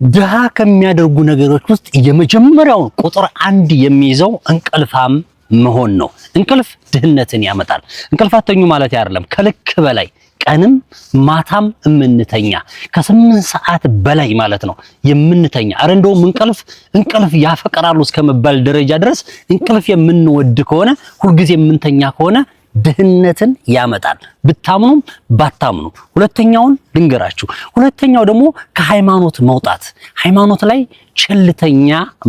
ድሃ ከሚያደርጉ ነገሮች ውስጥ የመጀመሪያው ቁጥር 1 የሚይዘው እንቅልፋም መሆን ነው። እንቅልፍ ድህነትን ያመጣል። እንቅልፋተኙ ማለት አይደለም ከልክ በላይ ቀንም ማታም የምንተኛ ከ8 ሰዓት በላይ ማለት ነው የምንተኛ። አረ እንደውም እንቅልፍ ያፈቀራሉ እስከመባል ደረጃ ድረስ እንቅልፍ የምንወድ ከሆነ ሁልጊዜ የምንተኛ ከሆነ ድህነትን ያመጣል። ብታምኑም ባታምኑ። ሁለተኛውን ልንገራችሁ። ሁለተኛው ደግሞ ከሃይማኖት መውጣት፣ ሃይማኖት ላይ ቸልተኛ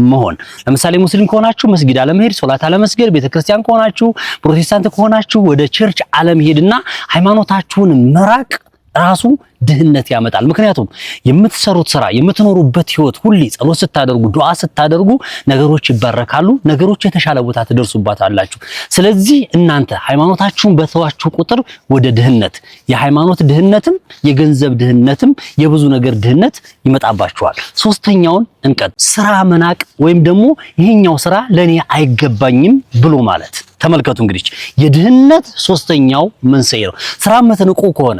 መሆን። ለምሳሌ ሙስሊም ከሆናችሁ መስጊድ አለመሄድ፣ ሶላት አለመስገድ፣ ቤተክርስቲያን ከሆናችሁ ፕሮቴስታንት ከሆናችሁ ወደ ቸርች አለመሄድና ሃይማኖታችሁን መራቅ ራሱ ድህነት ያመጣል። ምክንያቱም የምትሰሩት ስራ የምትኖሩበት ህይወት ሁሌ ጸሎት ስታደርጉ ዱዓ ስታደርጉ ነገሮች ይባረካሉ፣ ነገሮች የተሻለ ቦታ ትደርሱባታላችሁ። ስለዚህ እናንተ ሃይማኖታችሁን በተዋችሁ ቁጥር ወደ ድህነት፣ የሃይማኖት ድህነትም የገንዘብ ድህነትም የብዙ ነገር ድህነት ይመጣባችኋል። ሶስተኛውን እንቀጥ ስራ መናቅ ወይም ደግሞ ይሄኛው ስራ ለኔ አይገባኝም ብሎ ማለት። ተመልከቱ እንግዲህ የድህነት ሶስተኛው መንስኤ ነው። ስራ የምትንቁ ከሆነ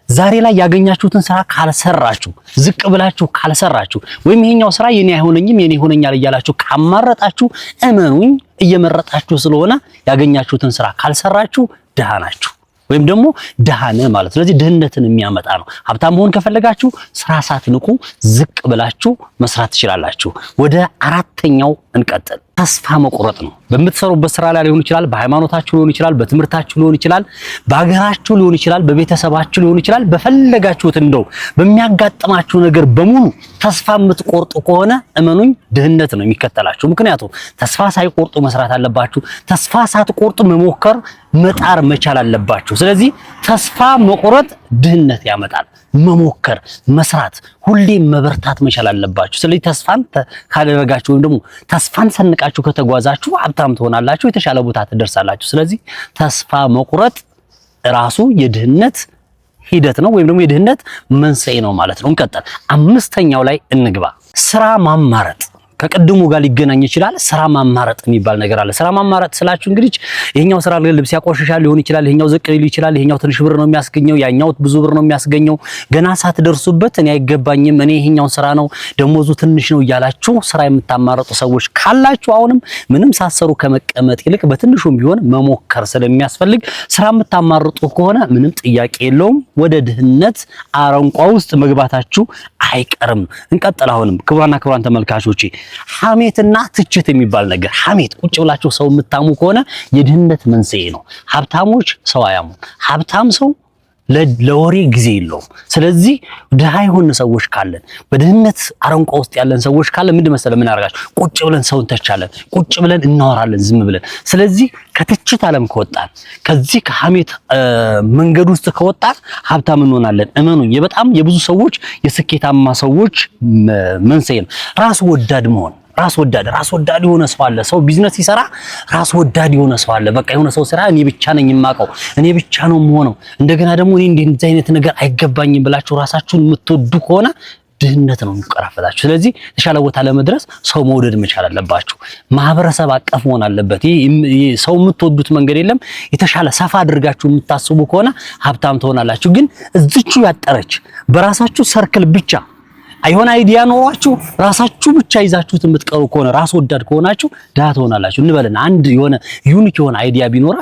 ዛሬ ላይ ያገኛችሁትን ስራ ካልሰራችሁ ዝቅ ብላችሁ ካልሰራችሁ ወይም ይሄኛው ስራ የኔ አይሆነኝም የኔ ይሆነኛል እያላችሁ ካማረጣችሁ እመኑኝ እየመረጣችሁ ስለሆነ ያገኛችሁትን ስራ ካልሰራችሁ ድሃ ናችሁ ወይም ደግሞ ድሃ ነህ ማለት። ስለዚህ ድህነትን የሚያመጣ ነው። ሀብታም መሆን ከፈለጋችሁ ስራ ሳትንቁ ዝቅ ብላችሁ መስራት ትችላላችሁ። ወደ አራተኛው እንቀጥል። ተስፋ መቁረጥ ነው። በምትሰሩበት ስራ ላይ ሊሆን ይችላል፣ በሃይማኖታችሁ ሊሆን ይችላል፣ በትምህርታችሁ ሊሆን ይችላል፣ በአገራችሁ ሊሆን ይችላል፣ በቤተሰባችሁ ሊሆን ይችላል። በፈለጋችሁት እንደው በሚያጋጥማችሁ ነገር በሙሉ ተስፋ የምትቆርጡ ከሆነ እመኑኝ ድህነት ነው የሚከተላችሁ። ምክንያቱም ተስፋ ሳይቆርጡ መስራት አለባችሁ። ተስፋ ሳትቆርጡ መሞከር መጣር መቻል አለባችሁ። ስለዚህ ተስፋ መቁረጥ ድህነት ያመጣል። መሞከር፣ መስራት፣ ሁሌም መበርታት መቻል አለባችሁ። ስለዚህ ተስፋን ካደረጋችሁ ወይም ደግሞ ተስፋን ሰንቃችሁ ከተጓዛችሁ ሀብታም ትሆናላችሁ፣ የተሻለ ቦታ ትደርሳላችሁ። ስለዚህ ተስፋ መቁረጥ ራሱ የድህነት ሂደት ነው ወይም ደግሞ የድህነት መንስኤ ነው ማለት ነው። እንቀጥል። አምስተኛው ላይ እንግባ። ስራ ማማረጥ ከቀድሞ ጋር ሊገናኝ ይችላል። ስራ ማማረጥ የሚባል ነገር አለ። ስራ ማማረጥ ስላችሁ እንግዲህ ይሄኛው ስራ ልብስ ያቆሽሻል ሊሆን ይችላል፣ ይሄኛው ዝቅ ሊል ይችላል፣ ይሄኛው ትንሽ ብር ነው የሚያስገኘው፣ ያኛው ብዙ ብር ነው የሚያስገኘው። ገና ሳትደርሱበት እኔ አይገባኝም፣ እኔ ይሄኛው ስራ ነው ደሞዙ ትንሽ ነው እያላችሁ ስራ የምታማረጡ ሰዎች ካላችሁ አሁንም ምንም ሳሰሩ ከመቀመጥ ይልቅ በትንሹም ቢሆን መሞከር ስለሚያስፈልግ ስራ የምታማርጡ ከሆነ ምንም ጥያቄ የለውም ወደ ድህነት አረንቋ ውስጥ መግባታችሁ አይቀርም። እንቀጥል። አሁንም ክቡራን ተመልካቾቼ ሐሜትና ትችት የሚባል ነገር። ሐሜት ቁጭ ብላችሁ ሰው የምታሙ ከሆነ የድህነት መንስኤ ነው። ሀብታሞች ሰው አያሙ። ሀብታም ሰው ለወሬ ጊዜ የለውም። ስለዚህ ድሃ የሆኑ ሰዎች ካለን በድህነት አረንቋ ውስጥ ያለን ሰዎች ካለን ምንድን መሰለህ ምን አደርጋችሁ ቁጭ ብለን ሰው እንተቻለን፣ ቁጭ ብለን እናወራለን ዝም ብለን። ስለዚህ ከትችት ዓለም ከወጣን ከዚህ ከሐሜት መንገድ ውስጥ ከወጣን ሀብታም እንሆናለን። እመኑኝ በጣም የብዙ ሰዎች የስኬታማ ሰዎች መንስኤ ነው ራስ ወዳድ መሆን። ራስ ወዳድ የሆነ ሰው አለ። ሰው ቢዝነስ ሲሰራ ራስ ወዳድ የሆነ ሰው አለ። በቃ የሆነ ሰው ስራ እኔ ብቻ ነኝ የማውቀው፣ እኔ ብቻ ነው የምሆነው፣ እንደገና ደግሞ እኔ እንደዚህ አይነት ነገር አይገባኝም ብላችሁ ራሳችሁን የምትወዱ ከሆነ ድህነት ነው የሚቀራፈታችሁ። ስለዚህ የተሻለ ቦታ ለመድረስ ሰው መውደድ መቻል አለባችሁ። ማህበረሰብ አቀፍ መሆን አለበት። ይሄ ሰው የምትወዱት መንገድ የለም። የተሻለ ሰፋ አድርጋችሁ የምታስቡ ከሆነ ሀብታም ትሆናላችሁ። ግን እዚቹ ያጠረች በራሳችሁ ሰርክል ብቻ አይሆን አይዲያ ኖሯችሁ ራሳችሁ ብቻ ይዛችሁት የምትቀሩ ከሆነ ራስ ወዳድ ከሆናችሁ ድሃ ትሆናላችሁ። እንበልና አንድ የሆነ ዩኒክ የሆነ አይዲያ ቢኖራ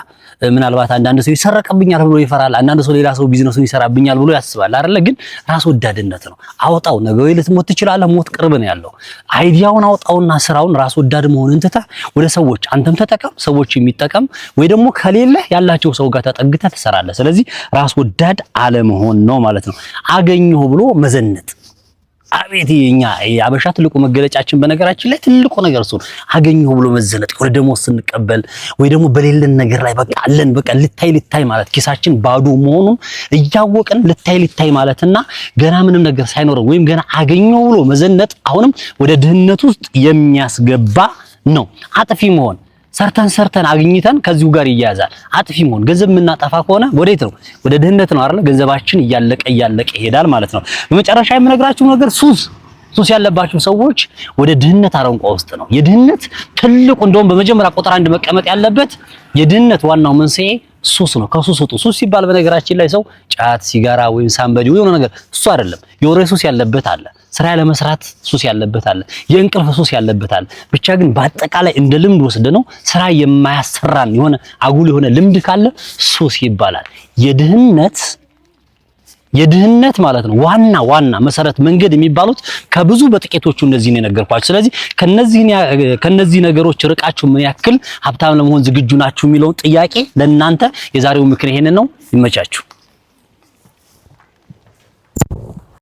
ምናልባት አንዳንድ ሰው ይሰረቀብኛል ብሎ ይፈራል። አንዳንድ ሰው ሌላ ሰው ቢዝነሱን ይሰራብኛል ብሎ ያስባል አይደለ? ግን ራስ ወዳድነት ነው። አውጣው። ነገ ወይ ልትሞት ትችላለህ። ሞት ቅርብ ነው ያለው። አይዲያውን አውጣውና ስራውን ራስ ወዳድ መሆንን ትተህ ወደ ሰዎች አንተም ተጠቀም፣ ሰዎች የሚጠቀም ወይ ደግሞ ከሌለ ያላቸው ሰው ጋር ተጠግተህ ትሰራለህ። ስለዚህ ራስ ወዳድ አለመሆን ነው ማለት ነው። አገኘሁ ብሎ መዘነጥ። አቤት የኛ የአበሻ ትልቁ መገለጫችን በነገራችን ላይ ትልቁ ነገር እሱ አገኘሁ ብሎ መዘነጥ። ወደ ደሞዝ ስንቀበል ወይ ደግሞ በሌለን ነገር ላይ በቃ አለን በቃ ልታይ ማለት ኪሳችን ባዶ መሆኑን እያወቅን ልታይ ማለትና ገና ምንም ነገር ሳይኖር ወይም ገና አገኘሁ ብሎ መዘነጥ አሁንም ወደ ድህነት ውስጥ የሚያስገባ ነው። አጥፊ መሆን ሰርተን አግኝተን ከዚሁ ጋር ይያያዛል። አጥፊ መሆን ገንዘብ የምናጠፋ ከሆነ ወዴት ነው? ወደ ድህነት ነው አይደል? ገንዘባችን እያለቀ ይሄዳል ማለት ነው። በመጨረሻ የምነግራችሁ ነገር ሱስ ያለባችሁ ሰዎች ወደ ድህነት አረንቋ ውስጥ ነው። የድህነት ትልቁ እንደውም በመጀመሪያ ቁጥር 1 መቀመጥ ያለበት የድህነት ዋናው መንስኤ ሱስ ነው። ከሱስ ወጡ። ሱስ ሲባል በነገራችን ላይ ሰው ጫት፣ ሲጋራ ወይም ሳምበዲ ወይ የሆነ ነገር እሱ አይደለም። የወሬ ሱስ ያለበት አለ። ስራ ለመስራት ሱስ ያለበት አለ፣ የእንቅልፍ ሱስ ያለበት አለ። ብቻ ግን በአጠቃላይ እንደ ልምድ ወስደነው ስራ የማያሰራን የሆነ አጉል የሆነ ልምድ ካለ ሱስ ይባላል። የድህነት ማለት ነው ዋና መሰረት መንገድ የሚባሉት ከብዙ በጥቂቶቹ እነዚህ ነው የነገርኳችሁ። ስለዚህ ከነዚህ ነገሮች ርቃችሁ ምን ያክል ሀብታም ለመሆን ዝግጁ ናችሁ የሚለውን ጥያቄ ለእናንተ የዛሬው ምክር ይሄንን ነው። ይመቻችሁ።